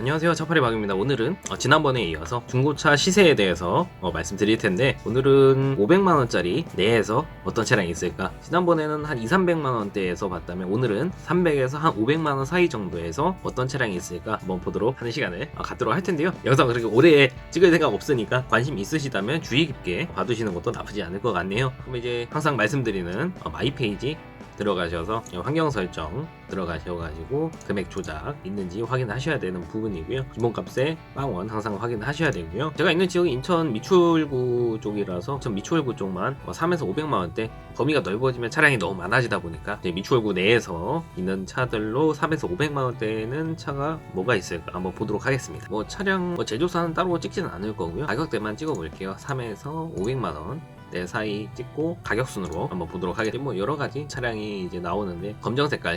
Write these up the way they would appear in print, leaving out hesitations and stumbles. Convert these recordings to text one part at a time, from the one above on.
안녕하세요, 차파리박입니다. 오늘은 지난번에 이어서 중고차 시세에 대해서 말씀드릴 텐데, 오늘은 500만원짜리 내에서 어떤 차량이 있을까? 지난번에는 한 2, 300만원대에서 봤다면 오늘은 300에서 한 500만원 사이 정도에서 어떤 차량이 있을까 한번 보도록 하는 시간을 갖도록 할 텐데요. 영상 그렇게 오래 찍을 생각 없으니까 관심 있으시다면 주의 깊게 봐두시는 것도 나쁘지 않을 것 같네요. 그럼 이제 항상 말씀드리는 마이 페이지 들어가셔서 환경 설정 들어가셔가지고 금액 조작 있는지 확인하셔야 되는 부분이고요. 기본값에 빵원 항상 확인하셔야 되고요. 제가 있는 지역이 인천 미추홀구 쪽이라서 전 미추홀구 쪽만 3에서 500만원대 범위가 넓어지면 차량이 너무 많아지다 보니까 미추홀구 내에서 있는 차들로 3에서 500만원대는 차가 뭐가 있을까 한번 보도록 하겠습니다. 차량 제조사는 따로 찍지는 않을 거고요. 가격대만 찍어 볼게요. 3에서 500만원 네 사이 찍고 가격순으로 한번 보도록 하겠습니다. 여러 가지 차량이 이제 나오는데 검정 색깔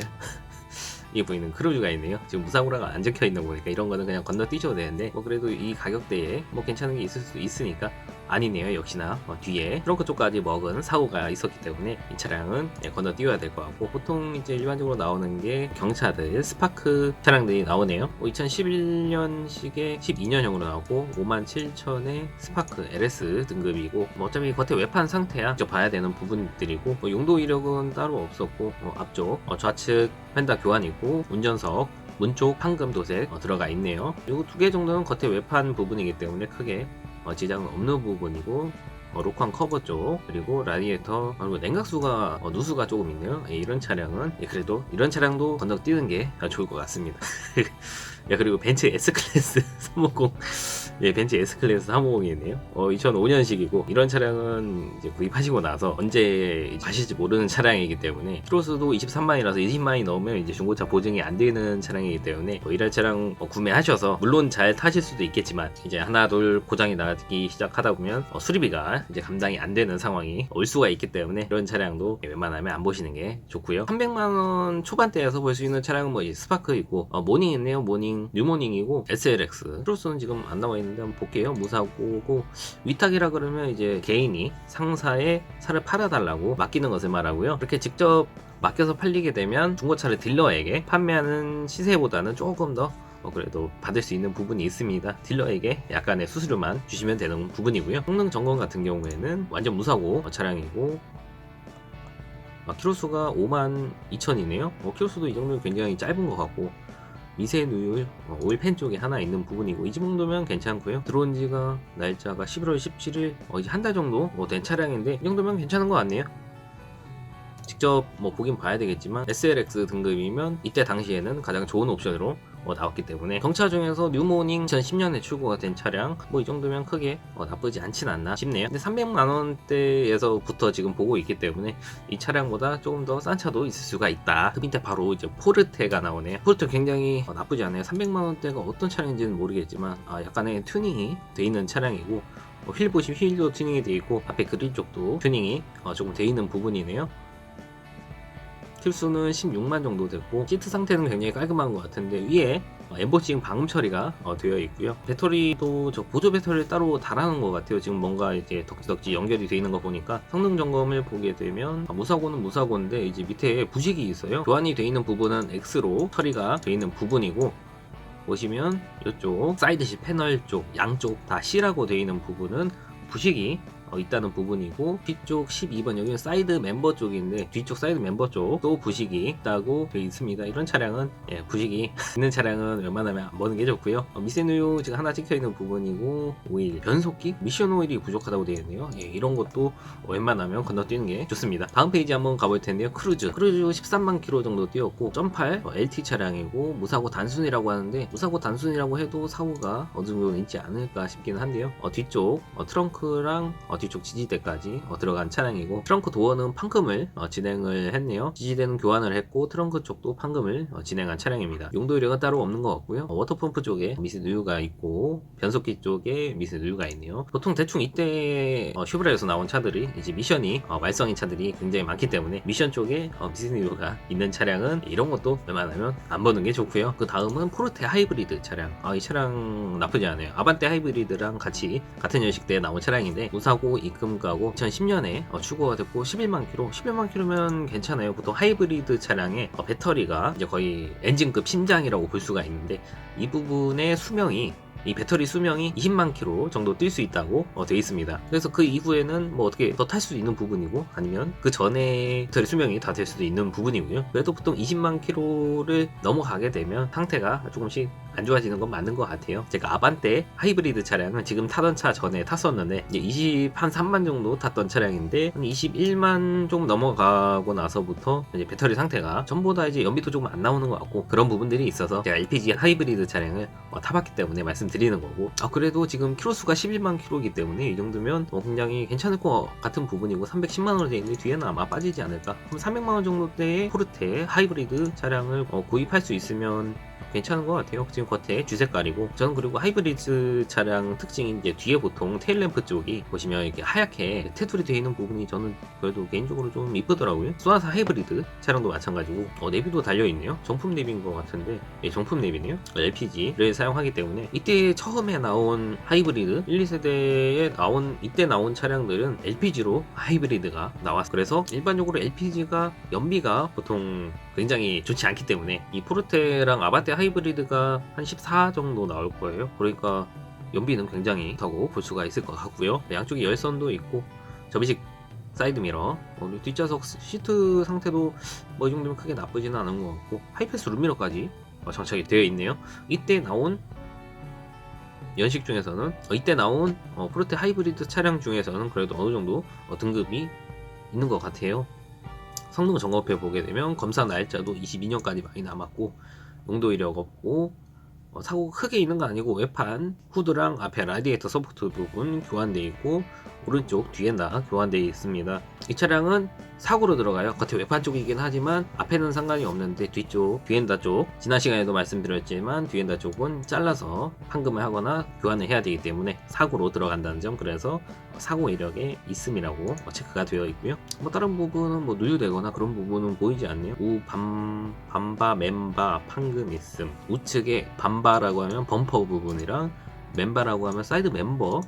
이 보이는 크루즈가 있네요. 지금 무사고라가 안 적혀 있는 거 보니까 이런 거는 그냥 건너뛰셔도 되는데 그래도 이 가격대에 괜찮은 게 있을 수 있으니까 아니네요. 역시나 뒤에 트렁크 쪽까지 먹은 사고가 있었기 때문에 이 차량은 건너뛰어야 될 것 같고, 보통 이제 일반적으로 나오는 게 경차들 스파크 차량들이 나오네요. 2011년식에 12년형으로 나오고 57,000에 스파크 LS 등급이고 어차피 겉에 외판 상태야 직접 봐야 되는 부분들이고, 용도 이력은 따로 없었고 앞쪽 좌측 펜다 교환이고 운전석 문쪽 황금 도색 들어가 있네요. 그리고 두 개 정도는 겉에 외판 부분이기 때문에 크게 지장은 없는 부분이고, 로컨 커버 쪽, 그리고 라디에이터, 그리고 냉각수가 누수가 조금 있네요. 이런 차량은 그래도 이런 차량도 건너뛰는 게 좋을 것 같습니다. 그리고 벤츠 S클래스 350 벤츠 S클래스 350이 있네요. 2005년식이고 이런 차량은 이제 구입하시고 나서 언제 가실지 모르는 차량이기 때문에 키로수도 23만이라서 20만이 넘으면 이제 중고차 보증이 안 되는 차량이기 때문에 이런 차량 구매하셔서 물론 잘 타실 수도 있겠지만 이제 하나 둘 고장이 나기 시작하다 보면 수리비가 이제 감당이 안 되는 상황이 올 수가 있기 때문에 이런 차량도 웬만하면 안 보시는 게 좋고요. 300만원 초반대에서 볼 수 있는 차량은 스파크 있고 모닝 있네요. 모닝 뉴모닝이고 SLX 키로수는 지금 안 나와 있는데 한번 볼게요. 무사고고 위탁이라 그러면 이제 개인이 상사에 차를 팔아달라고 맡기는 것을 말하고요. 그렇게 직접 맡겨서 팔리게 되면 중고차를 딜러에게 판매하는 시세보다는 조금 더 그래도 받을 수 있는 부분이 있습니다. 딜러에게 약간의 수수료만 주시면 되는 부분이고요. 성능 점검 같은 경우에는 완전 무사고 차량이고 키로수가 52,000이네요. 키로수도 이 정도면 굉장히 짧은 것 같고, 미세누율 오일팬 쪽에 하나 있는 부분이고 이 정도면 괜찮고요. 들어온 지가 날짜가 11월 17일 이제 한 달 정도 된 차량인데 이 정도면 괜찮은 것 같네요. 직접 보긴 봐야 되겠지만 SLX 등급이면 이때 당시에는 가장 좋은 옵션으로 나왔기 때문에 경차 중에서 뉴모닝 2010년에 출고가 된 차량 이 정도면 크게 나쁘지 않진 않나 싶네요. 근데 300만원대에서부터 지금 보고 있기 때문에 이 차량보다 조금 더 싼 차도 있을 수가 있다. 그 밑에 바로 이제 포르테가 나오네요. 포르테 굉장히 나쁘지 않아요. 300만원대가 어떤 차량인지는 모르겠지만 약간의 튜닝이 돼 있는 차량이고, 휠 보시면 휠도 튜닝이 돼 있고 앞에 그릴 쪽도 튜닝이 조금 돼 있는 부분이네요. 킬수는 16만 정도 됐고 시트 상태는 굉장히 깔끔한 것 같은데 위에 엠보싱 방음 처리가 되어 있고요. 배터리도 보조 배터리를 따로 달아놓은 것 같아요. 지금 뭔가 이제 덕지덕지 연결이 되어 있는 거 보니까 성능 점검을 보게 되면 무사고는 무사고인데 이제 밑에 부식이 있어요. 교환이 되어 있는 부분은 X로 처리가 되어 있는 부분이고, 보시면 이쪽 사이드시 패널 쪽 양쪽 다 C라고 되어 있는 부분은 부식이 있다는 부분이고, 뒤쪽 12번 여기는 사이드 멤버 쪽인데 뒤쪽 사이드 멤버 쪽도 부식이 있다고 되어 있습니다. 이런 차량은 부식이 있는 차량은 웬만하면 안 보는 게 좋고요. 미세누유 지금 하나 찍혀 있는 부분이고, 오일 변속기 미션 오일이 부족하다고 되어 있네요. 이런 것도 웬만하면 건너뛰는 게 좋습니다. 다음 페이지 한번 가볼 텐데요. 크루즈 13만 킬로 정도 뛰었고 1.8 LT 차량이고 무사고 단순이라고 하는데, 무사고 단순이라고 해도 사고가 어느 정도는 있지 않을까 싶기는 한데요. 뒤쪽 트렁크랑 뒤쪽 지지대까지 들어간 차량이고, 트렁크 도어는 판금을 진행을 했네요. 지지대는 교환을 했고 트렁크 쪽도 판금을 진행한 차량입니다. 용도 이력은 따로 없는 것 같고요. 워터펌프 쪽에 미세누유가 있고 변속기 쪽에 미세누유가 있네요. 보통 대충 이때 슈브라에서 나온 차들이 이제 미션이 말썽인 차들이 굉장히 많기 때문에 미션 쪽에 미세누유가 있는 차량은 이런 것도 웬만하면 안 보는 게 좋고요. 그 다음은 포르테 하이브리드 차량. 이 차량 나쁘지 않아요. 아반떼 하이브리드랑 같이 같은 연식대에 나온 차량인데 무사고 사고 입금가고 2010년에 출고가 됐고 11만 킬로, 11만 킬로면 괜찮아요. 보통 하이브리드 차량의 배터리가 이제 거의 엔진급 신장이라고 볼 수가 있는데, 이 부분의 수명이, 이 배터리 수명이 20만 킬로 정도 뛸 수 있다고 되어 있습니다. 그래서 그 이후에는 뭐 어떻게 더 탈 수도 있는 부분이고, 아니면 그 전에 배터리 수명이 다 될 수도 있는 부분이고요. 그래도 보통 20만 킬로를 넘어가게 되면 상태가 조금씩 안 좋아지는 건 맞는 것 같아요. 제가 아반떼 하이브리드 차량은 지금 타던 차 전에 탔었는데, 이제 23만 정도 탔던 차량인데, 한 21만 좀 넘어가고 나서부터 이제 배터리 상태가 전보다 이제 연비도 조금 안 나오는 것 같고, 그런 부분들이 있어서 제가 LPG 하이브리드 차량을 타봤기 때문에 말씀드리는 거고, 그래도 지금 키로수가 11만 킬로이기 때문에 이 정도면 굉장히 괜찮을 것 같은 부분이고, 310만 원에 되어 있는데 뒤에는 아마 빠지지 않을까. 그럼 300만 원 정도대의 포르테 하이브리드 차량을 구입할 수 있으면 괜찮은 것 같아요. 지금 겉에 주색깔이고, 저는 그리고 하이브리드 차량 특징이 이제 뒤에 보통 테일램프 쪽이 보시면 이렇게 하얗게 테두리 되어 있는 부분이 저는 그래도 개인적으로 좀 이쁘더라고요. 소나타 하이브리드 차량도 마찬가지고, 내비도 달려있네요. 정품 내비인 것 같은데, 정품 내비네요. LPG를 사용하기 때문에, 이때 처음에 나온 하이브리드 1, 2세대에 이때 나온 차량들은 LPG로 하이브리드가 나왔어요. 그래서 일반적으로 LPG가 연비가 보통 굉장히 좋지 않기 때문에, 이 포르테랑 아반떼 하이브리드가 한 14 정도 나올 거예요. 그러니까 연비는 굉장히 좋다고 볼 수가 있을 것 같고요. 양쪽에 열선도 있고, 접이식 사이드미러, 뒷좌석 시트 상태도 뭐 이 정도면 크게 나쁘지는 않은 것 같고, 하이패스 룸미러까지 장착이 되어 있네요. 이때 나온 연식 중에서는, 이때 나온 포르테 하이브리드 차량 중에서는 그래도 어느 정도 등급이 있는 것 같아요. 성능 점검해 보게 되면 검사 날짜도 22년까지 많이 남았고, 용도 이력 없고, 사고가 크게 있는 거 아니고, 외판 후드랑 앞에 라디에이터 서포트 부분 교환되어 있고, 오른쪽 뒤엔 다 교환되어 있습니다. 이 차량은 사고로 들어가요. 겉에 외판 쪽이긴 하지만 앞에는 상관이 없는데, 뒤쪽 뒤엔다 쪽, 지난 시간에도 말씀드렸지만 뒤엔다 쪽은 잘라서 판금을 하거나 교환을 해야 되기 때문에 사고로 들어간다는 점, 그래서 사고 이력에 있음이라고 체크가 되어 있고요. 다른 부분은 누유되거나 그런 부분은 보이지 않네요. 반바, 멤바, 판금 있음. 우측에 반바라고 하면 범퍼 부분이랑 멤바라고 하면 사이드 멤버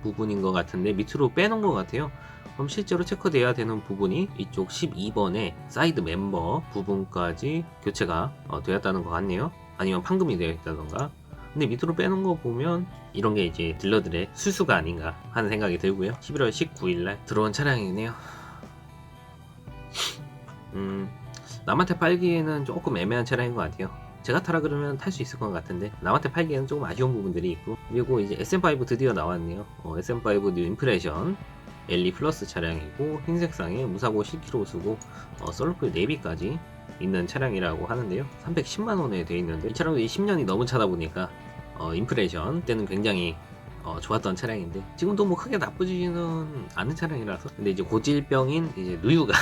부분인 것 같은데, 밑으로 빼놓은 것 같아요. 그럼 실제로 체크돼야 되는 부분이 이쪽 12번의 사이드 멤버 부분까지 교체가 되었다는 것 같네요. 아니면 판금이 되어 있다던가. 근데 밑으로 빼놓은 거 보면 이런 게 이제 딜러들의 수수가 아닌가 하는 생각이 들고요. 11월 19일날 들어온 차량이네요. 남한테 팔기에는 조금 애매한 차량인 것 같아요. 제가 타라 그러면 탈 수 있을 것 같은데, 남한테 팔기에는 조금 아쉬운 부분들이 있고, 그리고 이제 SM5 드디어 나왔네요. SM5 뉴 임프레션 LE 플러스 차량이고, 흰색상에 무사고 10km 썰풀 내비까지 있는 차량이라고 하는데요. 310만원에 되어 있는데, 이 차량도 10년이 넘은 차다 보니까 임프레션 때는 굉장히 좋았던 차량인데, 지금도 뭐 크게 나쁘지는 않은 차량이라서. 근데 이제 고질병인 이제 누유가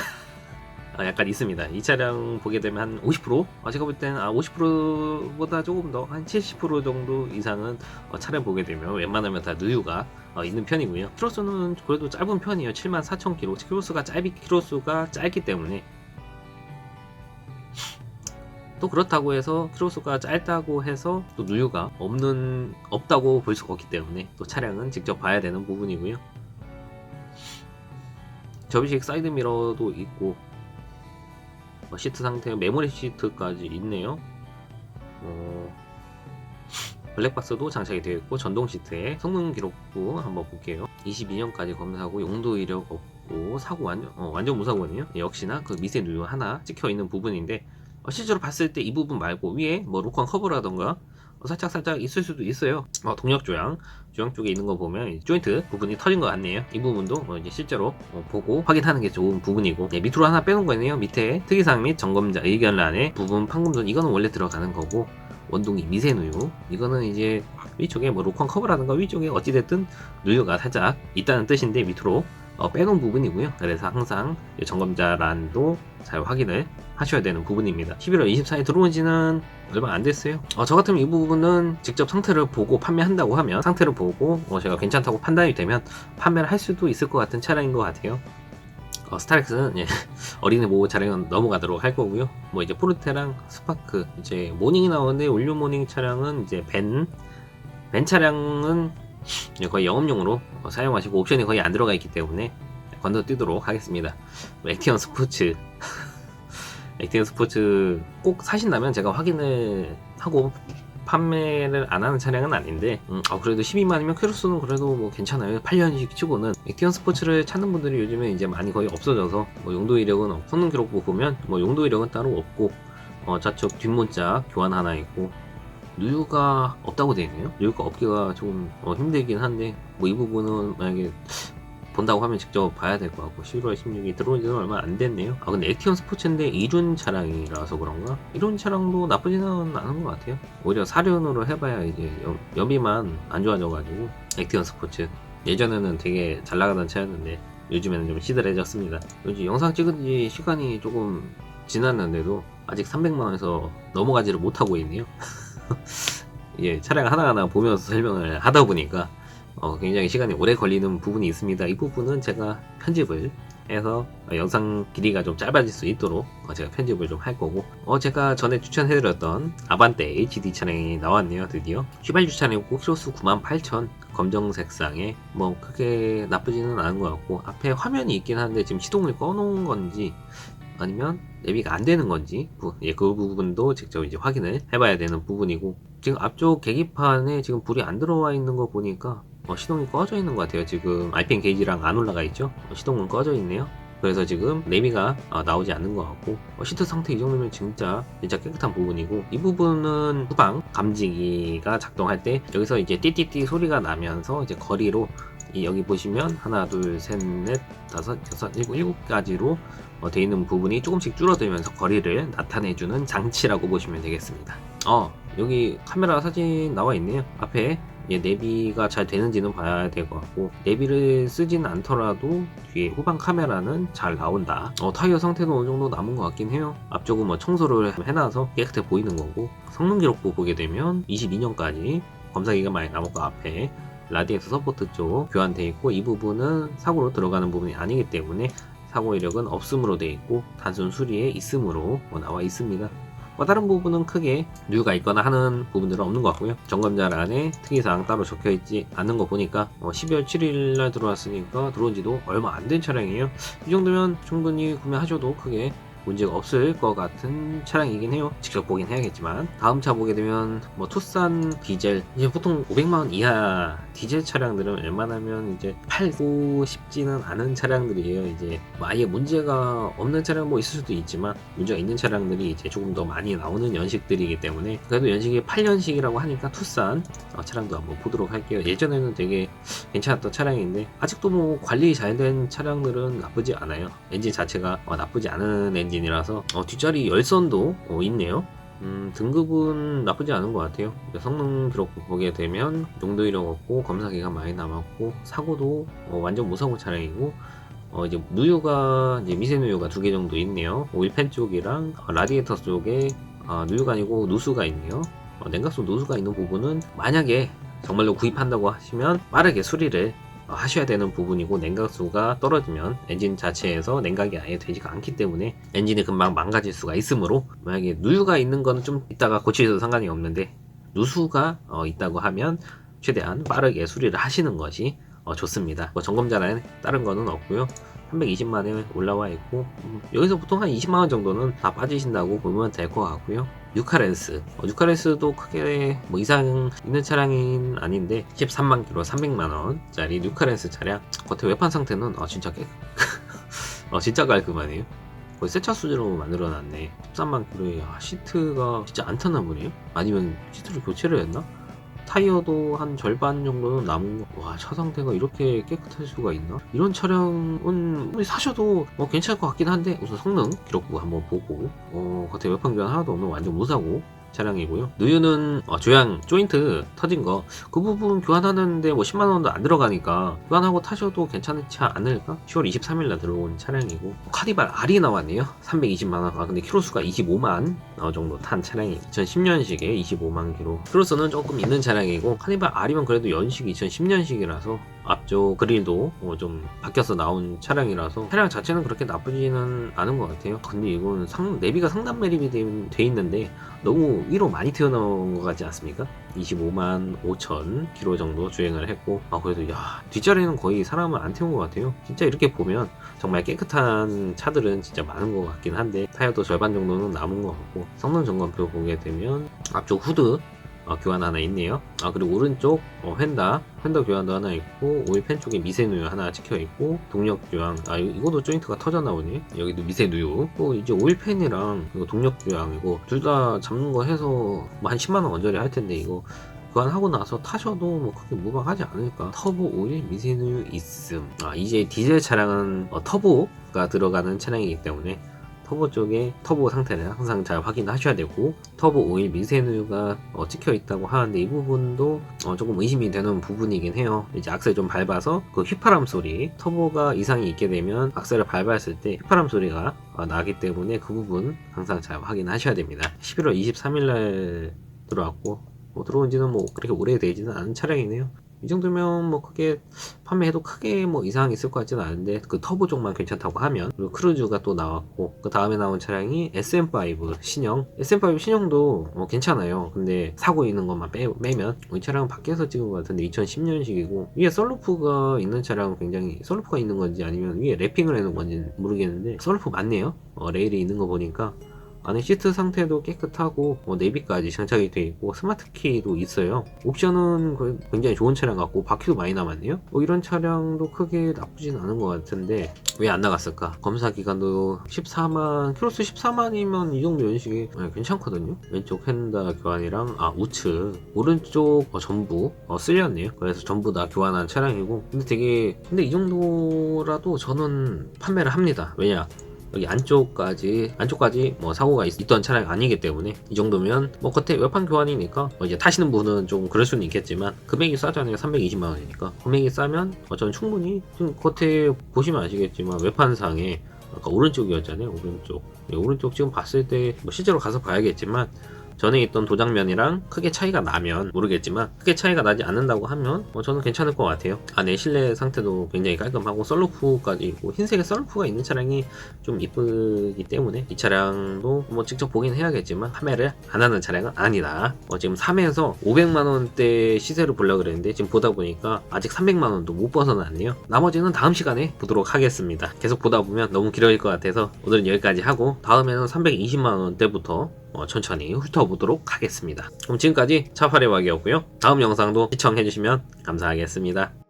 약간 있습니다. 이 차량 보게 되면 한 50%? 제가 볼 때는 50%보다 조금 더 한 70% 정도 이상은 차량 보게 되면 웬만하면 다 누유가 있는 편이고요. 키로수는 그래도 짧은 편이에요. 74,000km. 키로수가 짧기 때문에, 또 그렇다고 해서 키로수가 짧다고 해서 또 누유가 없다고 볼 수가 없기 때문에, 또 차량은 직접 봐야 되는 부분이고요. 접이식 사이드 미러도 있고, 시트 상태 메모리 시트까지 있네요. 블랙박스도 장착이 되어 있고, 전동 시트에 성능 기록부 한번 볼게요. 22년까지 검사하고, 용도 이력 없고, 사고 완전 무사고네요. 역시나 그 미세 누유 하나 찍혀 있는 부분인데, 실제로 봤을 때 이 부분 말고 위에 로컨 커버라던가 살짝 있을 수도 있어요. 동력 조향 쪽에 있는 거 보면 조인트 부분이 터진 것 같네요. 이 부분도 이제 실제로 보고 확인하는 게 좋은 부분이고, 밑으로 하나 빼놓은 거네요. 밑에 특이사항 및 점검자 의견란에 부분 판금전, 이거는 원래 들어가는 거고, 원동이 미세 누유, 이거는 이제 위쪽에 로컨 커버라든가 위쪽에 어찌됐든 누유가 살짝 있다는 뜻인데, 밑으로 빼놓은 부분이고요. 그래서 항상 점검자란도 잘 확인을 하셔야 되는 부분입니다. 11월 24일 들어온 지는 얼마 안 됐어요. 저 같으면 이 부분은 직접 상태를 보고 판매한다고 하면, 상태를 보고 제가 괜찮다고 판단이 되면 판매를 할 수도 있을 것 같은 차량인 것 같아요. 스타렉스는 어린이 보호 차량은 넘어가도록 할 거고요. 이제 포르테랑 스파크, 이제 모닝이 나오는데, 올류 모닝 차량은 이제 벤 차량은 거의 영업용으로 사용하시고 옵션이 거의 안 들어가 있기 때문에 건너뛰도록 하겠습니다. 액티언 스포츠 액티언 스포츠 꼭 사신다면 제가 확인을 하고 판매를 안 하는 차량은 아닌데 그래도 12만이면 크루스는 그래도 뭐 괜찮아요. 8년식 치고는. 액티언 스포츠를 찾는 분들이 요즘에 이제 많이 거의 없어져서 뭐 용도 이력은 성능 기록부 보면 뭐 용도 이력은 따로 없고 좌측 뒷문자 교환 하나 있고 누유가 없다고 되어 있네요. 누유가 없기가 좀 힘들긴 한데 뭐 이 부분은 만약에 본다고 하면 직접 봐야 될 것 같고 11월 16일 들어온 지는 얼마 안 됐네요. 근데 액티언 스포츠인데 2륜 차량이라서 그런가? 1륜 차량도 나쁘지는 않은 것 같아요. 오히려 4륜으로 해봐야 이제 여비만 안 좋아져가지고. 액티언 스포츠 예전에는 되게 잘 나가던 차였는데 요즘에는 좀 시들해졌습니다. 요즘 영상 찍은 지 시간이 조금 지났는데도 아직 300만원에서 넘어가지를 못하고 있네요. 예, 차량 하나하나 보면서 설명을 하다 보니까 굉장히 시간이 오래 걸리는 부분이 있습니다. 이 부분은 제가 편집을 해서 영상 길이가 좀 짧아질 수 있도록 제가 편집을 좀 할 거고, 제가 전에 추천해드렸던 아반떼 GT 차량이 나왔네요. 드디어 휘발유 차량이고 키로수 98,000, 검정 색상에 뭐 크게 나쁘지는 않은 것 같고, 앞에 화면이 있긴 한데 지금 시동을 꺼놓은 건지 아니면 내비가 안 되는 건지 그 부분도 직접 이제 확인을 해봐야 되는 부분이고, 지금 앞쪽 계기판에 지금 불이 안 들어와 있는 거 보니까 시동이 꺼져 있는 것 같아요. 지금 RPM 게이지랑 안 올라가 있죠. 시동은 꺼져 있네요. 그래서 지금 내비가 나오지 않는 것 같고, 시트 상태 이 정도면 진짜 깨끗한 부분이고, 이 부분은 후방 감지기가 작동할 때 여기서 이제 띠띠띠 소리가 나면서 이제 거리로 여기 보시면 하나 둘 셋 넷 다섯 여섯 일곱 가지로 되어 있는 부분이 조금씩 줄어들면서 거리를 나타내주는 장치라고 보시면 되겠습니다. 여기 카메라 사진 나와 있네요. 앞에 내비가 잘 되는지는 봐야 될 것 같고, 내비를 쓰진 않더라도 뒤에 후방 카메라는 잘 나온다. 타이어 상태도 어느 정도 남은 것 같긴 해요. 앞쪽은 뭐 청소를 해놔서 깨끗해 보이는 거고, 성능 기록부 보게 되면 22년까지 검사기가 많이 남았고, 앞에 라디에이터 서포트 쪽 교환되어 있고, 이 부분은 사고로 들어가는 부분이 아니기 때문에 사고 이력은 없음으로 되어 있고 단순 수리에 있음으로 나와 있습니다. 다른 부분은 크게 누유가 있거나 하는 부분들은 없는 것 같고요. 점검자 란에 특이사항 따로 적혀 있지 않는 거 보니까 12월 7일날 들어왔으니까 들어온 지도 얼마 안 된 차량이에요. 이 정도면 충분히 구매하셔도 크게 문제가 없을 것 같은 차량이긴 해요. 직접 보긴 해야겠지만. 다음 차 보게 되면 투싼 디젤, 이제 보통 500만원 이하 디젤 차량들은 웬만하면 이제 팔고 싶지는 않은 차량들이에요. 이제 아예 문제가 없는 차량 있을 수도 있지만, 문제가 있는 차량들이 이제 조금 더 많이 나오는 연식들이기 때문에, 그래도 연식이 8년식이라고 하니까 투싼 차량도 한번 보도록 할게요. 예전에는 되게 괜찮았던 차량인데 아직도 관리 잘 된 차량들은 나쁘지 않아요. 엔진 자체가 나쁘지 않은 엔진이라서 뒷자리 열선도 있네요. 등급은 나쁘지 않은 것 같아요. 성능 기록 보게 되면 용도 이력 없고 검사기가 많이 남았고, 사고도 완전 무사고 차량이고, 이제 누유가 이제 미세 누유가 2개 정도 있네요. 오일팬 쪽이랑 라디에이터 쪽에 누유가 아니고 누수가 있네요. 냉각수 누수가 있는 부분은 만약에 정말로 구입한다고 하시면 빠르게 수리를 하셔야 되는 부분이고, 냉각수가 떨어지면 엔진 자체에서 냉각이 아예 되지가 않기 때문에 엔진이 금방 망가질 수가 있으므로, 만약에 누유가 있는 건 좀 이따가 고치셔도 상관이 없는데 누수가 있다고 하면 최대한 빠르게 수리를 하시는 것이 좋습니다. 점검자는 다른 거는 없고요. 320만원에 올라와 있고, 여기서 보통 한 20만원 정도는 다 빠지신다고 보면 될 것 같고요. 뉴카렌스, 뉴카렌스도 크게 이상 있는 차량은 아닌데 13만 킬로 300만원짜리 뉴카렌스 차량, 겉에 외판 상태는 진짜 진짜 깔끔하네요. 거의 새차 수준으로 만들어놨네. 13만 킬로에 시트가 진짜 안 탔나 보네요. 아니면 시트를 교체를 했나? 타이어도 한 절반 정도는 남은 거. 와, 차 상태가 이렇게 깨끗할 수가 있나? 이런 차량은 사셔도 괜찮을 것 같긴 한데, 우선 성능 기록부 한번 보고, 겉에 외판 교환 하나도 없는 완전 무사고 차량이고요. 누유는 조향 조인트 터진 거, 그 부분 교환하는데 10만원도 안 들어가니까 교환하고 타셔도 괜찮지 않을까? 10월 23일날 들어온 차량이고, 카니발 R이 나왔네요. 320만원. 근데 키로수가 25만 정도 탄 차량이 2010년식에 25만 킬로. 키로수는 조금 있는 차량이고, 카니발 R이면 그래도 연식 2010년식이라서 앞쪽 그릴도 좀 바뀌어서 나온 차량이라서 차량 자체는 그렇게 나쁘지는 않은 것 같아요. 근데 이건 내비가 상단 매립이 돼 있는데 너무 위로 많이 튀어나온 것 같지 않습니까? 25만 5천 킬로 정도 주행을 했고, 그래도 뒷자리는 거의 사람을 안 태운 것 같아요. 진짜 이렇게 보면 정말 깨끗한 차들은 진짜 많은 것 같긴 한데 타이어도 절반 정도는 남은 것 같고, 성능 점검표 보게 되면 앞쪽 후드 교환 하나 있네요. 그리고 오른쪽 휀더 교환도 하나 있고, 오일팬 쪽에 미세누유 하나 찍혀 있고, 동력 교환 이것도 조인트가 터져 나오네. 여기도 미세누유. 또 이제 오일팬이랑 이거 동력 교환 이거 둘 다 잡는 거 해서 뭐 한 10만원 언저리 할 텐데, 이거 교환하고 나서 타셔도 뭐 크게 무방하지 않을까. 터보 오일 미세누유 있음. 이제 디젤 차량은 터보가 들어가는 차량이기 때문에 터보 쪽에 터보 상태를 항상 잘 확인하셔야 되고, 터보 오일 미세누유가 찍혀 있다고 하는데 이 부분도 조금 의심이 되는 부분이긴 해요. 이제 악셀 좀 밟아서 그 휘파람 소리, 터보가 이상이 있게 되면 악셀을 밟았을 때 휘파람 소리가 나기 때문에 그 부분 항상 잘 확인하셔야 됩니다. 11월 23일날 들어왔고, 들어온 지는 뭐 그렇게 오래되지는 않은 차량이네요. 이 정도면 뭐 크게 판매해도 크게 뭐 이상이 있을 것 같지는 않은데, 그 터보 쪽만 괜찮다고 하면. 그리고 크루즈가 또 나왔고, 그 다음에 나온 차량이 SM5 신형. SM5 신형도 괜찮아요. 근데 사고 있는 것만 빼면 이 차량은 밖에서 찍은 것 같은데 2010년식이고, 위에 썬루프가 있는 차량은 굉장히, 썬루프가 있는 건지 아니면 위에 랩핑을 해놓은 건지 모르겠는데 썬루프 맞네요. 레일이 있는 거 보니까. 안에 시트 상태도 깨끗하고 내비까지 장착이 되어 있고 스마트 키도 있어요. 옵션은 굉장히 좋은 차량 같고 바퀴도 많이 남았네요. 이런 차량도 크게 나쁘진 않은 것 같은데 왜 안 나갔을까? 검사 기간도 14만, 키로수 14만이면 이 정도 연식이 괜찮거든요. 왼쪽 휀더 교환이랑 우측 오른쪽 전부 쓸렸네요. 그래서 전부 다 교환한 차량이고, 근데 이 정도라도 저는 판매를 합니다. 왜냐? 여기 안쪽까지 뭐 사고가 있던 차량이 아니기 때문에 이 정도면 뭐 겉에 외판 교환이니까 이제 타시는 분은 좀 그럴 수는 있겠지만 금액이 싸잖아요. 320만원이니까 금액이 싸면 저는 충분히, 지금 겉에 보시면 아시겠지만 외판상에 아까 오른쪽이었잖아요. 오른쪽 지금 봤을 때 뭐 실제로 가서 봐야겠지만 전에 있던 도장면이랑 크게 차이가 나면 모르겠지만, 크게 차이가 나지 않는다고 하면 저는 괜찮을 것 같아요. 안에 실내 상태도 굉장히 깔끔하고 썬루프까지 있고, 흰색의 썬루프가 있는 차량이 좀 이쁘기 때문에 이 차량도 뭐 직접 보긴 해야겠지만 판매를 안 하는 차량은 아니다. 지금 3에서 500만원대 시세를 보려고 그랬는데 지금 보다 보니까 아직 300만원도 못 벗어났네요. 나머지는 다음 시간에 보도록 하겠습니다. 계속 보다 보면 너무 길어질 것 같아서 오늘은 여기까지 하고, 다음에는 320만원대부터 천천히 훑어보도록 하겠습니다. 그럼 지금까지 차파레박이었고요. 다음 영상도 시청해주시면 감사하겠습니다.